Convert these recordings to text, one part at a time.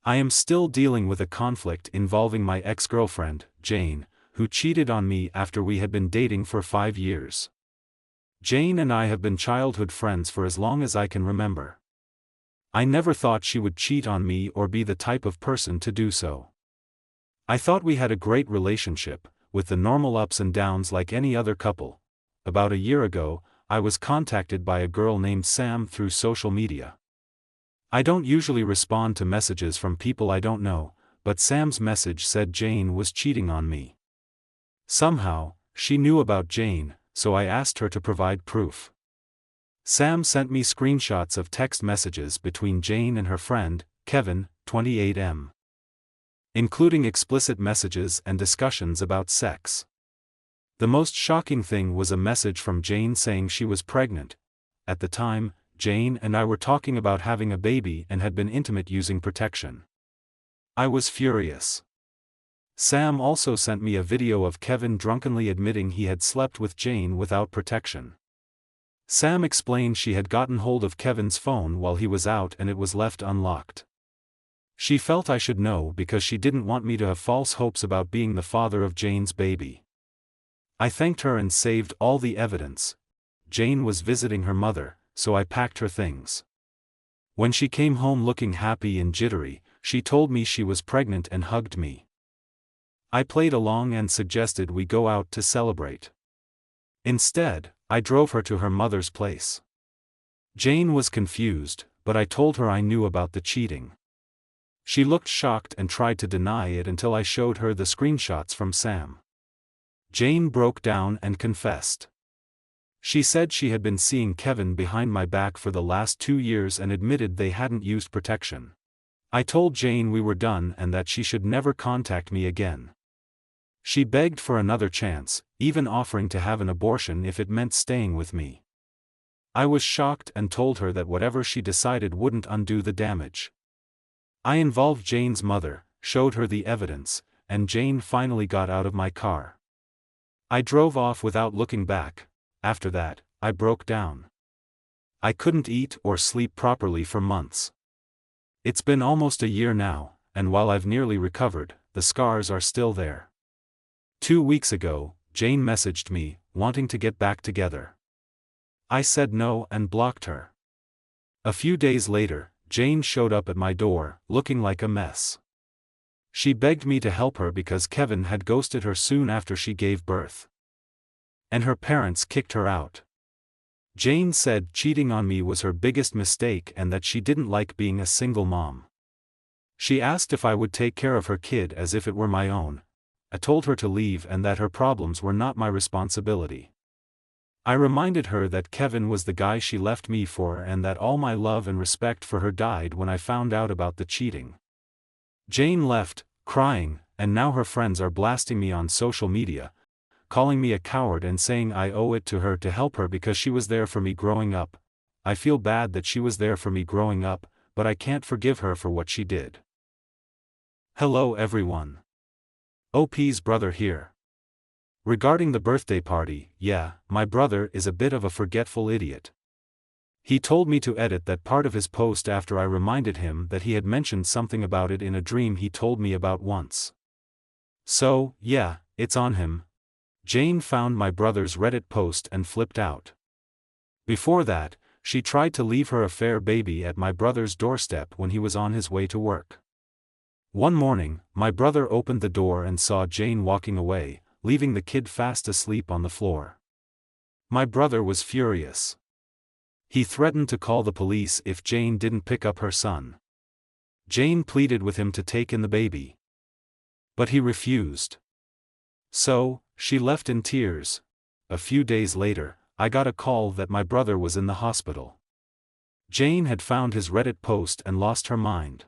I am still dealing with a conflict involving my ex-girlfriend, Jane, who cheated on me after we had been dating for 5 years. Jane and I have been childhood friends for as long as I can remember. I never thought she would cheat on me or be the type of person to do so. I thought we had a great relationship, with the normal ups and downs like any other couple. About a year ago, I was contacted by a girl named Sam through social media. I don't usually respond to messages from people I don't know, but Sam's message said Jane was cheating on me. Somehow, she knew about Jane, so I asked her to provide proof. Sam sent me screenshots of text messages between Jane and her friend, Kevin, 28M, including explicit messages and discussions about sex. The most shocking thing was a message from Jane saying she was pregnant. At the time, Jane and I were talking about having a baby and had been intimate using protection. I was furious. Sam also sent me a video of Kevin drunkenly admitting he had slept with Jane without protection. Sam explained she had gotten hold of Kevin's phone while he was out and it was left unlocked. She felt I should know because she didn't want me to have false hopes about being the father of Jane's baby. I thanked her and saved all the evidence. Jane was visiting her mother, so I packed her things. When she came home looking happy and jittery, she told me she was pregnant and hugged me. I played along and suggested we go out to celebrate. Instead, I drove her to her mother's place. Jane was confused, but I told her I knew about the cheating. She looked shocked and tried to deny it until I showed her the screenshots from Sam. Jane broke down and confessed. She said she had been seeing Kevin behind my back for the last 2 years and admitted they hadn't used protection. I told Jane we were done and that she should never contact me again. She begged for another chance, even offering to have an abortion if it meant staying with me. I was shocked and told her that whatever she decided wouldn't undo the damage. I involved Jane's mother, showed her the evidence, and Jane finally got out of my car. I drove off without looking back. After that, I broke down. I couldn't eat or sleep properly for months. It's been almost a year now, and while I've nearly recovered, the scars are still there. 2 weeks ago, Jane messaged me, wanting to get back together. I said no and blocked her. A few days later, Jane showed up at my door, looking like a mess. She begged me to help her because Kevin had ghosted her soon after she gave birth. And her parents kicked her out. Jane said cheating on me was her biggest mistake and that she didn't like being a single mom. She asked if I would take care of her kid as if it were my own. I told her to leave and that her problems were not my responsibility. I reminded her that Kevin was the guy she left me for and that all my love and respect for her died when I found out about the cheating. Jane left, crying, and now her friends are blasting me on social media, calling me a coward and saying I owe it to her to help her because she was there for me growing up. I feel bad that she was there for me growing up, but I can't forgive her for what she did. Hello everyone. OP's brother here. Regarding the birthday party, yeah, my brother is a bit of a forgetful idiot. He told me to edit that part of his post after I reminded him that he had mentioned something about it in a dream he told me about once. So, yeah, it's on him. Jane found my brother's Reddit post and flipped out. Before that, she tried to leave her affair baby at my brother's doorstep when he was on his way to work. One morning, my brother opened the door and saw Jane walking away, leaving the kid fast asleep on the floor. My brother was furious. He threatened to call the police if Jane didn't pick up her son. Jane pleaded with him to take in the baby. But he refused. So, she left in tears. A few days later, I got a call that my brother was in the hospital. Jane had found his Reddit post and lost her mind.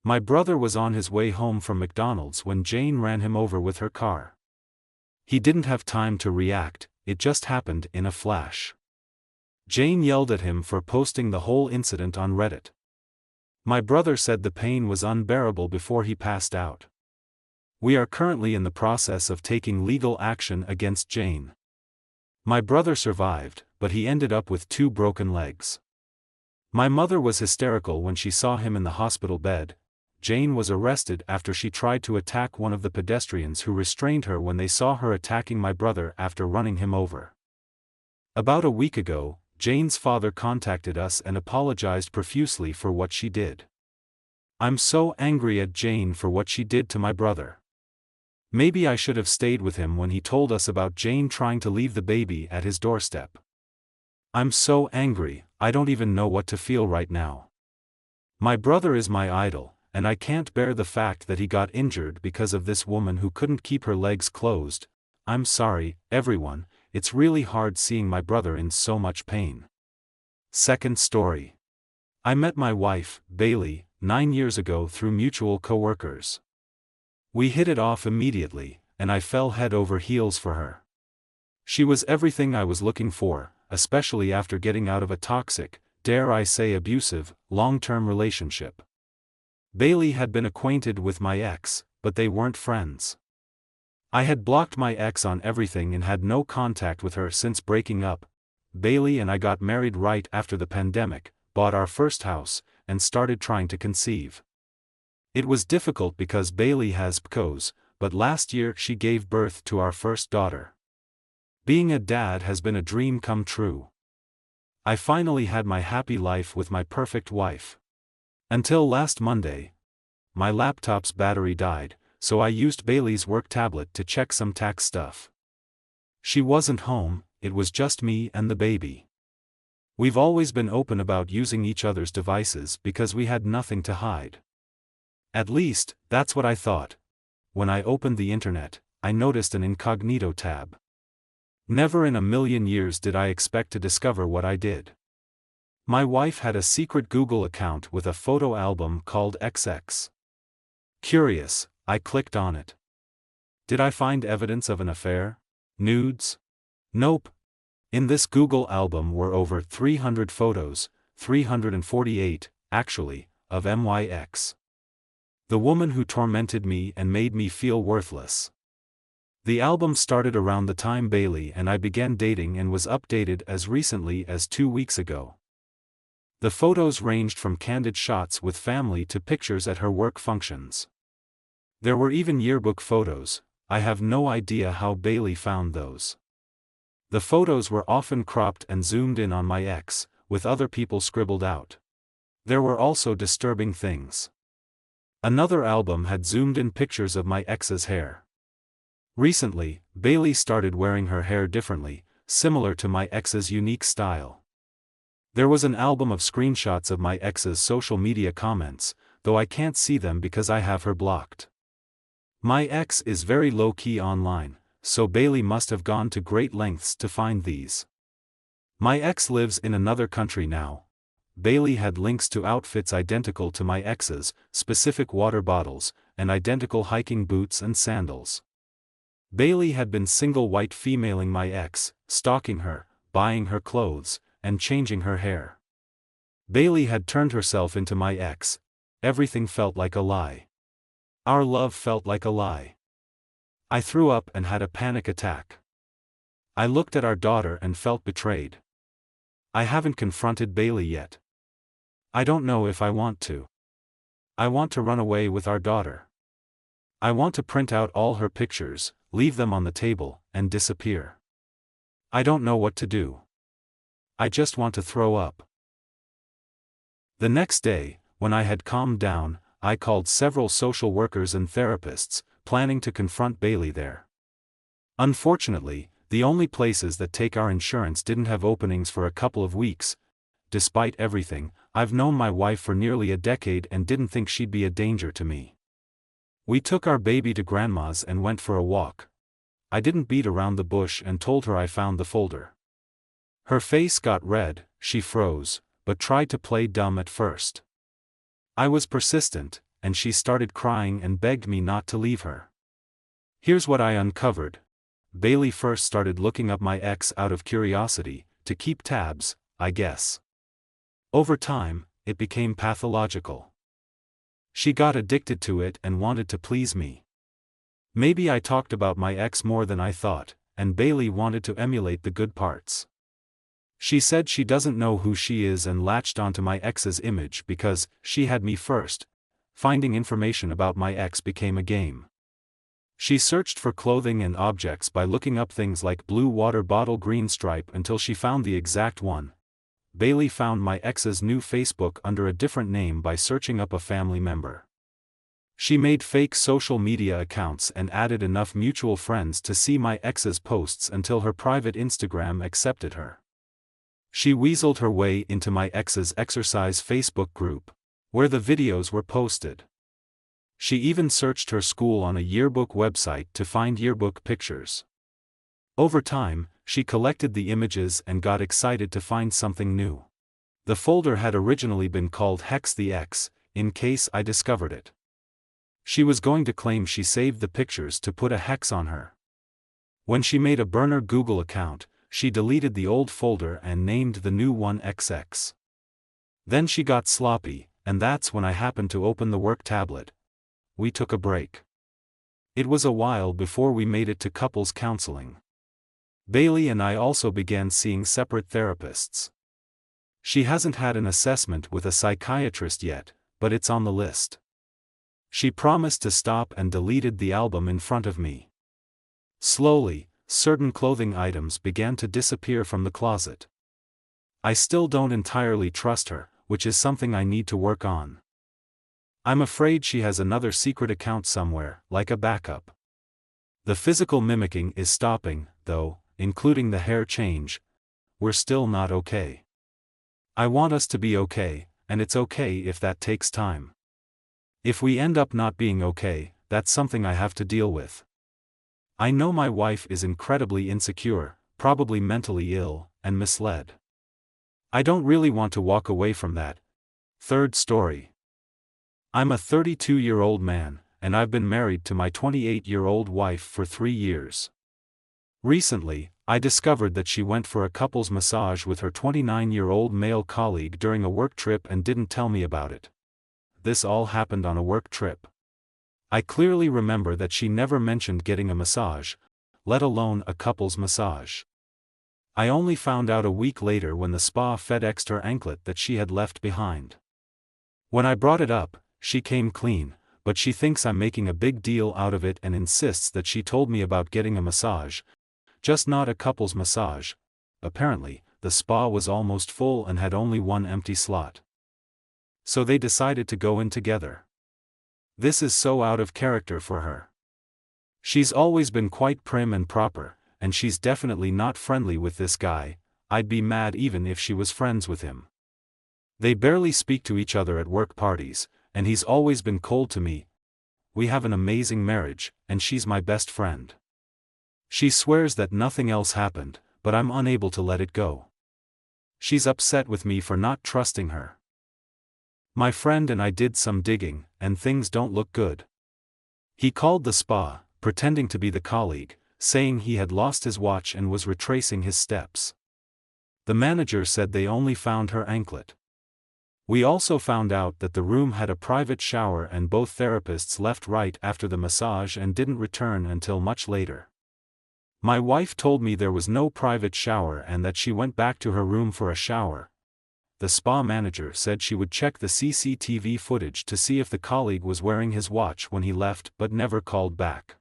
My brother was on his way home from McDonald's when Jane ran him over with her car. He didn't have time to react, it just happened in a flash. Jane yelled at him for posting the whole incident on Reddit. My brother said the pain was unbearable before he passed out. We are currently in the process of taking legal action against Jane. My brother survived, but he ended up with 2 broken legs. My mother was hysterical when she saw him in the hospital bed. Jane was arrested after she tried to attack one of the pedestrians who restrained her when they saw her attacking my brother after running him over. About a week ago, Jane's father contacted us and apologized profusely for what she did. I'm so angry at Jane for what she did to my brother. Maybe I should have stayed with him when he told us about Jane trying to leave the baby at his doorstep. I'm so angry, I don't even know what to feel right now. My brother is my idol, and I can't bear the fact that he got injured because of this woman who couldn't keep her legs closed. I'm sorry, everyone, it's really hard seeing my brother in so much pain. Second story. I met my wife, Bailey, 9 years ago through mutual co-workers. We hit it off immediately, and I fell head over heels for her. She was everything I was looking for, especially after getting out of a toxic, dare I say abusive, long-term relationship. Bailey had been acquainted with my ex, but they weren't friends. I had blocked my ex on everything and had no contact with her since breaking up. Bailey and I got married right after the pandemic, bought our first house, and started trying to conceive. It was difficult because Bailey has PCOS, but last year she gave birth to our first daughter. Being a dad has been a dream come true. I finally had my happy life with my perfect wife. Until last Monday. My laptop's battery died, so I used Bailey's work tablet to check some tax stuff. She wasn't home, it was just me and the baby. We've always been open about using each other's devices because we had nothing to hide. At least, that's what I thought. When I opened the internet, I noticed an incognito tab. Never in a million years did I expect to discover what I did. My wife had a secret Google account with a photo album called XX. Curious, I clicked on it. Did I find evidence of an affair? Nudes? Nope. In this Google album were over 300 photos, 348, actually, of my ex. The woman who tormented me and made me feel worthless. The album started around the time Bailey and I began dating and was updated as recently as 2 weeks ago. The photos ranged from candid shots with family to pictures at her work functions. There were even yearbook photos. I have no idea how Bailey found those. The photos were often cropped and zoomed in on my ex, with other people scribbled out. There were also disturbing things. Another album had zoomed in pictures of my ex's hair. Recently, Bailey started wearing her hair differently, similar to my ex's unique style. There was an album of screenshots of my ex's social media comments, though I can't see them because I have her blocked. My ex is very low-key online, so Bailey must have gone to great lengths to find these. My ex lives in another country now. Bailey had links to outfits identical to my ex's, specific water bottles, and identical hiking boots and sandals. Bailey had been single white femaling my ex, stalking her, buying her clothes, and changing her hair. Bailey had turned herself into my ex. Everything felt like a lie. Our love felt like a lie. I threw up and had a panic attack. I looked at our daughter and felt betrayed. I haven't confronted Bailey yet. I don't know if I want to. I want to run away with our daughter. I want to print out all her pictures, leave them on the table, and disappear. I don't know what to do. I just want to throw up. The next day, when I had calmed down, I called several social workers and therapists, planning to confront Bailey there. Unfortunately, the only places that take our insurance didn't have openings for a couple of weeks. Despite everything, I've known my wife for nearly a decade and didn't think she'd be a danger to me. We took our baby to grandma's and went for a walk. I didn't beat around the bush and told her I found the folder. Her face got red, she froze, but tried to play dumb at first. I was persistent, and she started crying and begged me not to leave her. Here's what I uncovered. Bailey first started looking up my ex out of curiosity, to keep tabs, I guess. Over time, it became pathological. She got addicted to it and wanted to please me. Maybe I talked about my ex more than I thought, and Bailey wanted to emulate the good parts. She said she doesn't know who she is and latched onto my ex's image because she had me first. finding information about my ex became a game. She searched for clothing and objects by looking up things like blue water bottle green stripe until she found the exact one. Bailey found my ex's new Facebook under a different name by searching up a family member. She made fake social media accounts and added enough mutual friends to see my ex's posts until her private Instagram accepted her. She weaseled her way into my ex's exercise Facebook group, where the videos were posted. She even searched her school on a yearbook website to find yearbook pictures. Over time, she collected the images and got excited to find something new. The folder had originally been called Hex the X, in case I discovered it. She was going to claim she saved the pictures to put a hex on her. When she made a burner Google account, she deleted the old folder and named the new one XX. Then she got sloppy, and that's when I happened to open the work tablet. We took a break. It was a while before we made it to couples counseling. Bailey and I also began seeing separate therapists. She hasn't had an assessment with a psychiatrist yet, but it's on the list. She promised to stop and deleted the album in front of me. Slowly, certain clothing items began to disappear from the closet. I still don't entirely trust her, which is something I need to work on. I'm afraid she has another secret account somewhere, like a backup. The physical mimicking is stopping, though, including the hair change. We're still not okay. I want us to be okay, and it's okay if that takes time. If we end up not being okay, that's something I have to deal with. I know my wife is incredibly insecure, probably mentally ill, and misled. I don't really want to walk away from that. Third story. I'm a 32-year-old man, and I've been married to my 28-year-old wife for 3 years. Recently, I discovered that she went for a couples massage with her 29-year-old male colleague during a work trip and didn't tell me about it. This all happened on a work trip. I clearly remember that she never mentioned getting a massage, let alone a couples massage. I only found out a week later when the spa FedExed her anklet that she had left behind. When I brought it up, she came clean, but she thinks I'm making a big deal out of it and insists that she told me about getting a massage, just not a couples massage. Apparently, the spa was almost full and had only one empty slot. So they decided to go in together. This is so out of character for her. She's always been quite prim and proper, and she's definitely not friendly with this guy. I'd be mad even if she was friends with him. They barely speak to each other at work parties, and he's always been cold to me. We have an amazing marriage, and she's my best friend. She swears that nothing else happened, but I'm unable to let it go. She's upset with me for not trusting her. My friend and I did some digging, and things don't look good. He called the spa, pretending to be the colleague, saying he had lost his watch and was retracing his steps. The manager said they only found her anklet. We also found out that the room had a private shower and both therapists left right after the massage and didn't return until much later. My wife told me there was no private shower and that she went back to her room for a shower. The spa manager said she would check the CCTV footage to see if the colleague was wearing his watch when he left but never called back.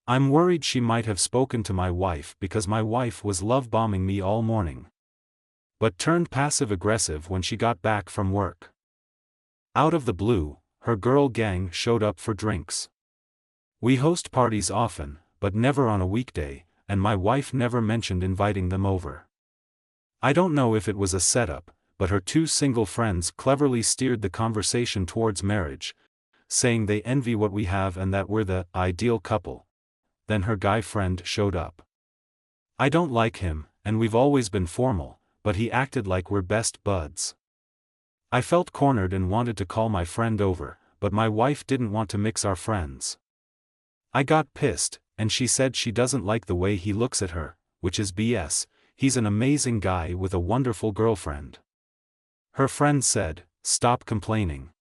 I'm worried she might have spoken to my wife because my wife was love-bombing me all morning, but turned passive-aggressive when she got back from work. Out of the blue, her girl gang showed up for drinks. We host parties often, but never on a weekday, and my wife never mentioned inviting them over. I don't know if it was a setup, but her 2 single friends cleverly steered the conversation towards marriage, saying they envy what we have and that we're the ideal couple. Then her guy friend showed up. I don't like him, and we've always been formal, but he acted like we're best buds. I felt cornered and wanted to call my friend over, but my wife didn't want to mix our friends. I got pissed, and she said she doesn't like the way he looks at her, which is BS, he's an amazing guy with a wonderful girlfriend. Her friend said, "Stop complaining.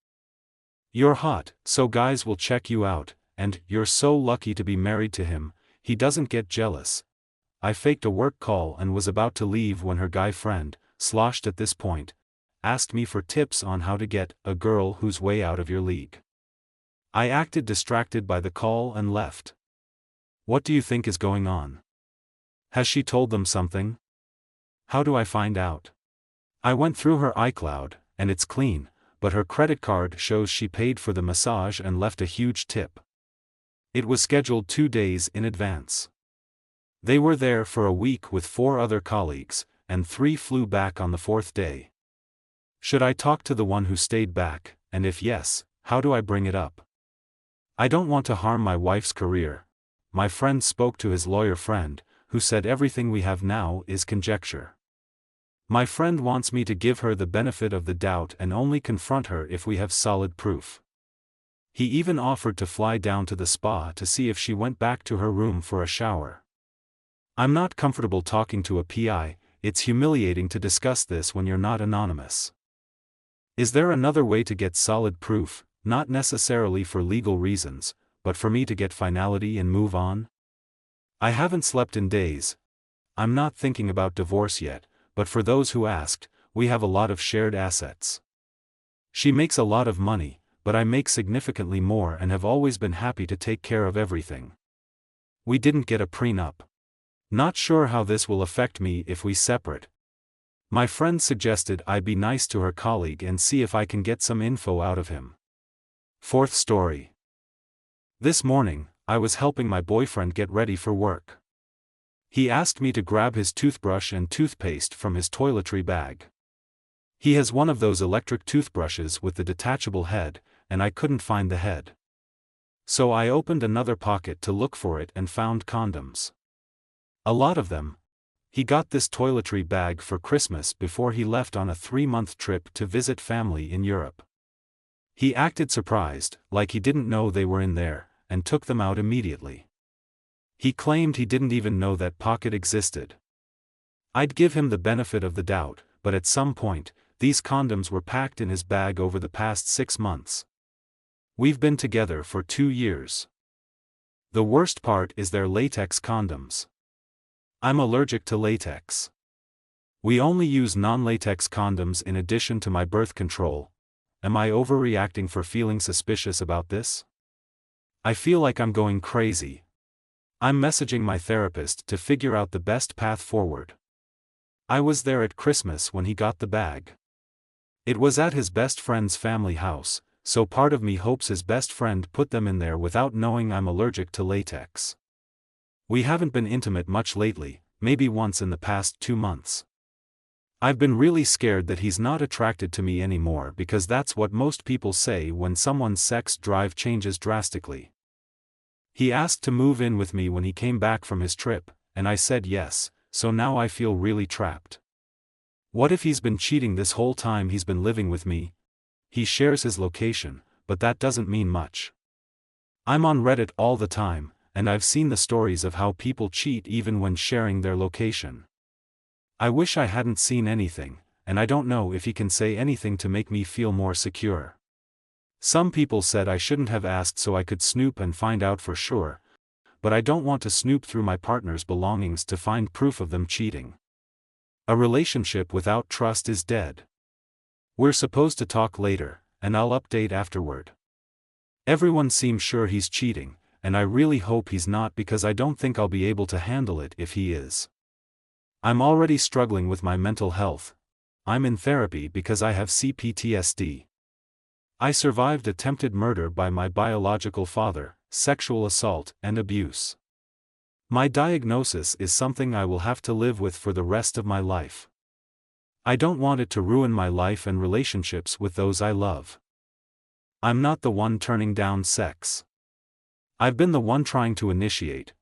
You're hot, so guys will check you out, and you're so lucky to be married to him, he doesn't get jealous." I faked a work call and was about to leave when her guy friend, sloshed at this point, asked me for tips on how to get a girl who's way out of your league. I acted distracted by the call and left. What do you think is going on? Has she told them something? How do I find out? I went through her iCloud, and it's clean, but her credit card shows she paid for the massage and left a huge tip. It was scheduled 2 days in advance. They were there for a week with 4 other colleagues, and 3 flew back on the 4th day. Should I talk to the one who stayed back, and if yes, how do I bring it up? I don't want to harm my wife's career. My friend spoke to his lawyer friend, who said everything we have now is conjecture. My friend wants me to give her the benefit of the doubt and only confront her if we have solid proof. He even offered to fly down to the spa to see if she went back to her room for a shower. I'm not comfortable talking to a PI. It's humiliating to discuss this when you're not anonymous. Is there another way to get solid proof, not necessarily for legal reasons, but for me to get finality and move on? I haven't slept in days. I'm not thinking about divorce yet, but for those who asked, we have a lot of shared assets. She makes a lot of money, but I make significantly more and have always been happy to take care of everything. We didn't get a prenup. Not sure how this will affect me if we separate. My friend suggested I be nice to her colleague and see if I can get some info out of him. 4th story. This morning, I was helping my boyfriend get ready for work. He asked me to grab his toothbrush and toothpaste from his toiletry bag. He has one of those electric toothbrushes with the detachable head, and I couldn't find the head. So I opened another pocket to look for it and found condoms. A lot of them. He got this toiletry bag for Christmas before he left on a 3-month trip to visit family in Europe. He acted surprised, like he didn't know they were in there, and took them out immediately. He claimed he didn't even know that pocket existed. I'd give him the benefit of the doubt, but at some point, these condoms were packed in his bag over the past 6 months. We've been together for 2 years. The worst part is they're latex condoms. I'm allergic to latex. We only use non-latex condoms in addition to my birth control. Am I overreacting for feeling suspicious about this? I feel like I'm going crazy. I'm messaging my therapist to figure out the best path forward. I was there at Christmas when he got the bag. It was at his best friend's family house, so part of me hopes his best friend put them in there without knowing I'm allergic to latex. We haven't been intimate much lately, maybe once in the past 2 months. I've been really scared that he's not attracted to me anymore because that's what most people say when someone's sex drive changes drastically. He asked to move in with me when he came back from his trip, and I said yes, so now I feel really trapped. What if he's been cheating this whole time he's been living with me? He shares his location, but that doesn't mean much. I'm on Reddit all the time, and I've seen the stories of how people cheat even when sharing their location. I wish I hadn't seen anything, and I don't know if he can say anything to make me feel more secure. Some people said I shouldn't have asked so I could snoop and find out for sure, but I don't want to snoop through my partner's belongings to find proof of them cheating. A relationship without trust is dead. We're supposed to talk later, and I'll update afterward. Everyone seems sure he's cheating, and I really hope he's not because I don't think I'll be able to handle it if he is. I'm already struggling with my mental health. I'm in therapy because I have CPTSD. I survived attempted murder by my biological father, sexual assault, and abuse. My diagnosis is something I will have to live with for the rest of my life. I don't want it to ruin my life and relationships with those I love. I'm not the one turning down sex. I've been the one trying to initiate.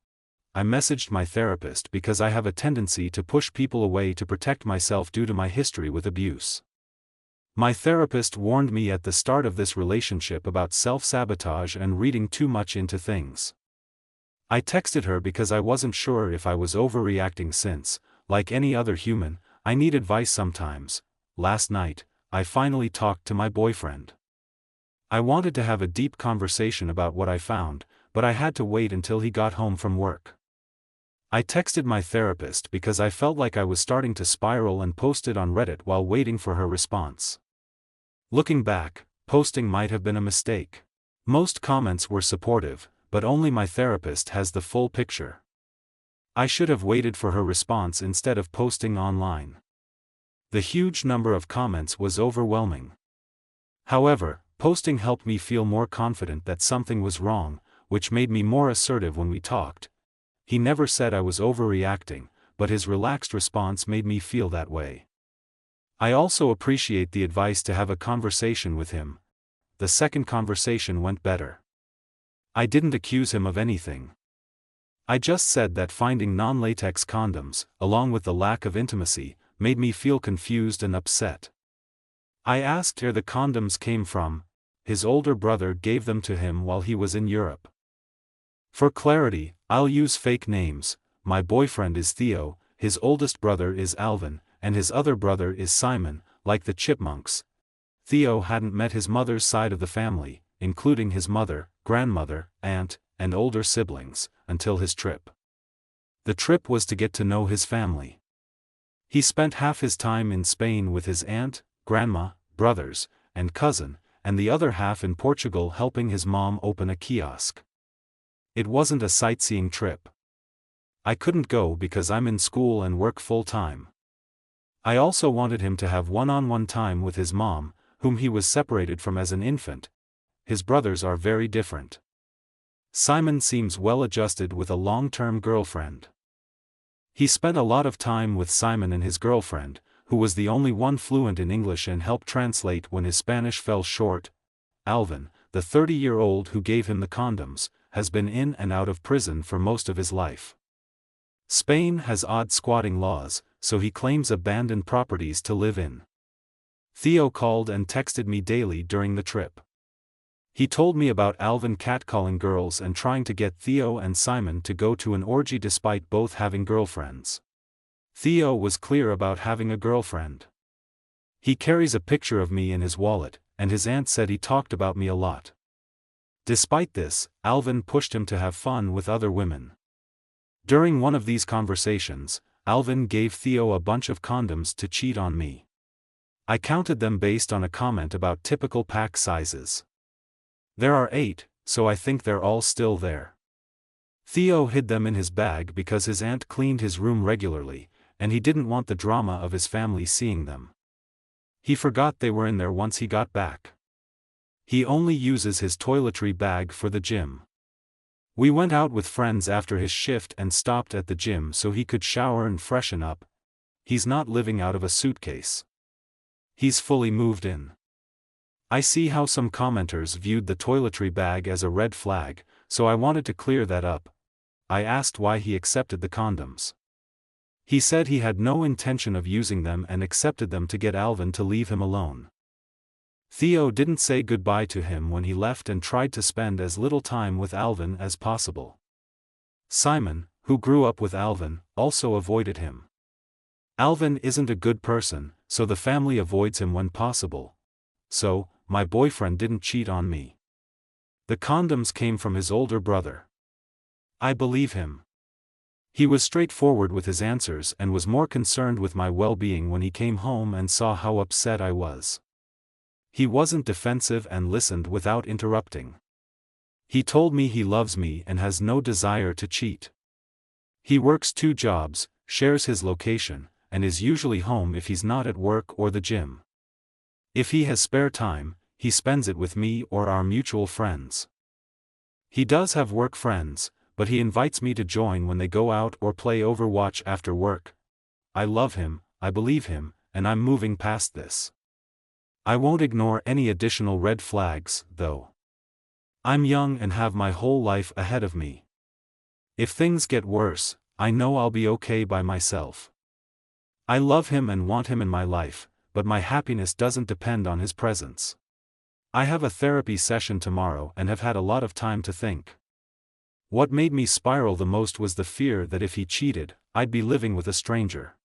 I messaged my therapist because I have a tendency to push people away to protect myself due to my history with abuse. My therapist warned me at the start of this relationship about self-sabotage and reading too much into things. I texted her because I wasn't sure if I was overreacting since, like any other human, I need advice sometimes. Last night, I finally talked to my boyfriend. I wanted to have a deep conversation about what I found, but I had to wait until he got home from work. I texted my therapist because I felt like I was starting to spiral and posted on Reddit while waiting for her response. Looking back, posting might have been a mistake. Most comments were supportive, but only my therapist has the full picture. I should have waited for her response instead of posting online. The huge number of comments was overwhelming. However, posting helped me feel more confident that something was wrong, which made me more assertive when we talked. He never said I was overreacting, but his relaxed response made me feel that way. I also appreciate the advice to have a conversation with him. The second conversation went better. I didn't accuse him of anything. I just said that finding non-latex condoms, along with the lack of intimacy, made me feel confused and upset. I asked where the condoms came from. His older brother gave them to him while he was in Europe. For clarity, I'll use fake names. My boyfriend is Theo, his oldest brother is Alvin, and his other brother is Simon, like the Chipmunks. Theo hadn't met his mother's side of the family, including his mother, grandmother, aunt, and older siblings, until his trip. The trip was to get to know his family. He spent half his time in Spain with his aunt, grandma, brothers, and cousin, and the other half in Portugal helping his mom open a kiosk. It wasn't a sightseeing trip. I couldn't go because I'm in school and work full-time. I also wanted him to have one-on-one time with his mom, whom he was separated from as an infant. His brothers are very different. Simon seems well-adjusted with a long-term girlfriend. He spent a lot of time with Simon and his girlfriend, who was the only one fluent in English and helped translate when his Spanish fell short. Alvin, the 30-year-old who gave him the condoms, has been in and out of prison for most of his life. Spain has odd squatting laws, so he claims abandoned properties to live in. Theo called and texted me daily during the trip. He told me about Alvin catcalling girls and trying to get Theo and Simon to go to an orgy despite both having girlfriends. Theo was clear about having a girlfriend. He carries a picture of me in his wallet, and his aunt said he talked about me a lot. Despite this, Alvin pushed him to have fun with other women. During one of these conversations, Alvin gave Theo a bunch of condoms to cheat on me. I counted them based on a comment about typical pack sizes. There are 8, so I think they're all still there. Theo hid them in his bag because his aunt cleaned his room regularly, and he didn't want the drama of his family seeing them. He forgot they were in there once he got back. He only uses his toiletry bag for the gym. We went out with friends after his shift and stopped at the gym so he could shower and freshen up. He's not living out of a suitcase. He's fully moved in. I see how some commenters viewed the toiletry bag as a red flag, so I wanted to clear that up. I asked why he accepted the condoms. He said he had no intention of using them and accepted them to get Alvin to leave him alone. Theo didn't say goodbye to him when he left and tried to spend as little time with Alvin as possible. Simon, who grew up with Alvin, also avoided him. Alvin isn't a good person, so the family avoids him when possible. So, my boyfriend didn't cheat on me. The condoms came from his older brother. I believe him. He was straightforward with his answers and was more concerned with my well-being when he came home and saw how upset I was. He wasn't defensive and listened without interrupting. He told me he loves me and has no desire to cheat. He works 2 jobs, shares his location, and is usually home if he's not at work or the gym. If he has spare time, he spends it with me or our mutual friends. He does have work friends, but he invites me to join when they go out or play Overwatch after work. I love him, I believe him, and I'm moving past this. I won't ignore any additional red flags, though. I'm young and have my whole life ahead of me. If things get worse, I know I'll be okay by myself. I love him and want him in my life, but my happiness doesn't depend on his presence. I have a therapy session tomorrow and have had a lot of time to think. What made me spiral the most was the fear that if he cheated, I'd be living with a stranger.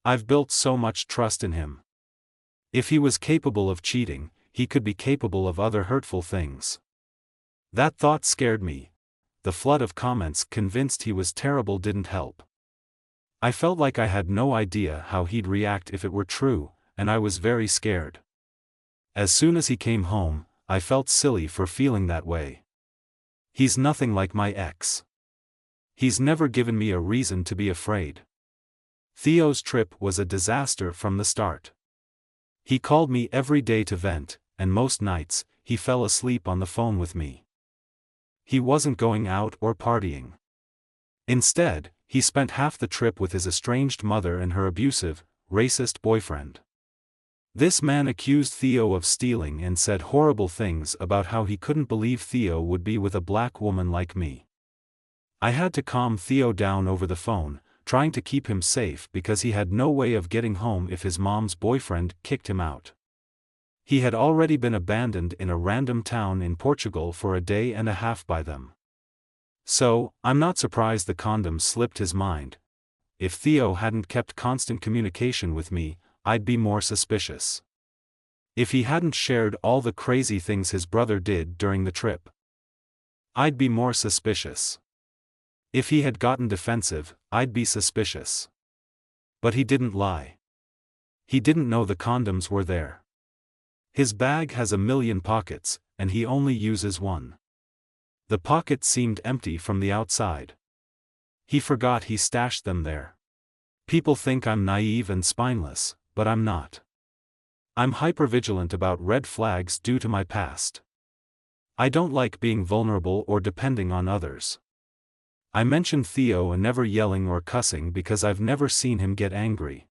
I've built so much trust in him. If he was capable of cheating, he could be capable of other hurtful things. That thought scared me. the flood of comments convinced he was terrible didn't help. I felt like I had no idea how he'd react if it were true, and I was very scared. As soon as he came home, I felt silly for feeling that way. He's nothing like my ex. He's never given me a reason to be afraid. Theo's trip was a disaster from the start. He called me every day to vent, and most nights, he fell asleep on the phone with me. He wasn't going out or partying. Instead, he spent half the trip with his estranged mother and her abusive, racist boyfriend. This man accused Theo of stealing and said horrible things about how he couldn't believe Theo would be with a black woman like me. I had to calm Theo down over the phone, trying to keep him safe because he had no way of getting home if his mom's boyfriend kicked him out. He had already been abandoned in a random town in Portugal for a day and a half by them. So, I'm not surprised the condom slipped his mind. If Theo hadn't kept constant communication with me, I'd be more suspicious. If he hadn't shared all the crazy things his brother did during the trip, I'd be more suspicious. If he had gotten defensive, I'd be suspicious. But he didn't lie. He didn't know the condoms were there. His bag has 1,000,000 pockets, and he only uses one. The pockets seemed empty from the outside. He forgot he stashed them there. People think I'm naive and spineless, but I'm not. I'm hypervigilant about red flags due to my past. I don't like being vulnerable or depending on others. I mentioned Theo and never yelling or cussing because I've never seen him get angry.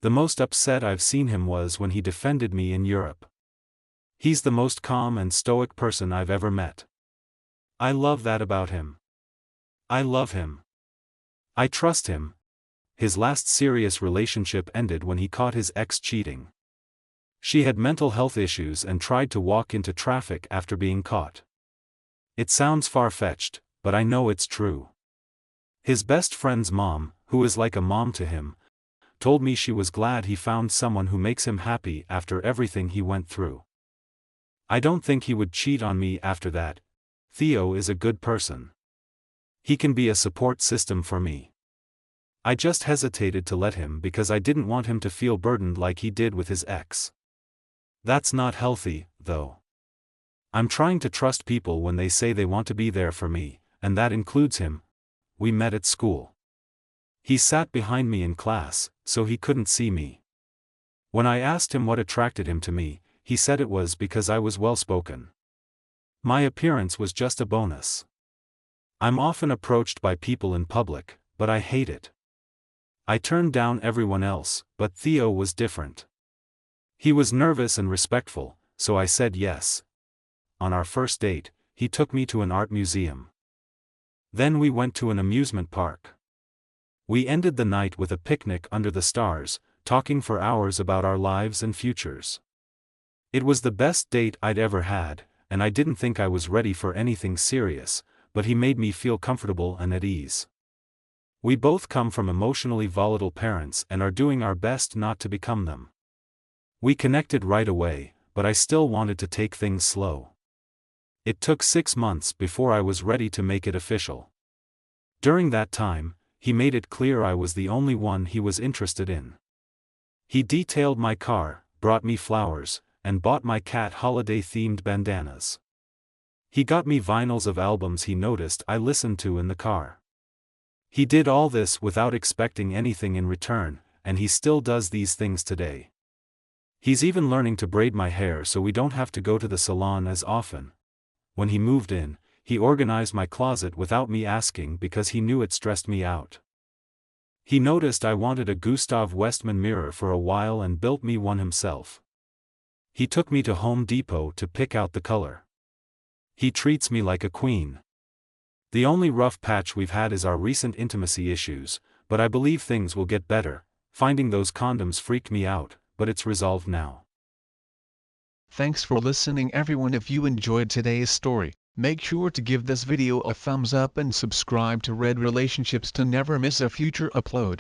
The most upset I've seen him was when he defended me in Europe. He's the most calm and stoic person I've ever met. I love that about him. I love him. I trust him. His last serious relationship ended when he caught his ex cheating. She had mental health issues and tried to walk into traffic after being caught. It sounds far-fetched, but I know it's true. His best friend's mom, who is like a mom to him, told me she was glad he found someone who makes him happy after everything he went through. I don't think he would cheat on me after that. Theo is a good person. He can be a support system for me. I just hesitated to let him because I didn't want him to feel burdened like he did with his ex. That's not healthy, though. I'm trying to trust people when they say they want to be there for me, and that includes him. We met at school. He sat behind me in class, so he couldn't see me. When I asked him what attracted him to me, he said it was because I was well-spoken. My appearance was just a bonus. I'm often approached by people in public, but I hate it. I turned down everyone else, but Theo was different. He was nervous and respectful, so I said yes. On our first date, he took me to an art museum. Then we went to an amusement park. We ended the night with a picnic under the stars, talking for hours about our lives and futures. It was the best date I'd ever had, and I didn't think I was ready for anything serious, but he made me feel comfortable and at ease. We both come from emotionally volatile parents and are doing our best not to become them. We connected right away, but I still wanted to take things slow. It took 6 months before I was ready to make it official. During that time, he made it clear I was the only one he was interested in. He detailed my car, brought me flowers, and bought my cat holiday-themed bandanas. He got me vinyls of albums he noticed I listened to in the car. He did all this without expecting anything in return, and he still does these things today. He's even learning to braid my hair so we don't have to go to the salon as often. When he moved in, he organized my closet without me asking because he knew it stressed me out. He noticed I wanted a Gustav Westman mirror for a while and built me one himself. He took me to Home Depot to pick out the color. He treats me like a queen. The only rough patch we've had is our recent intimacy issues, but I believe things will get better. Finding those condoms freaked me out, but it's resolved now. Thanks for listening everyone. If you enjoyed today's story, make sure to give this video a thumbs up and subscribe to Red Relationships to never miss a future upload.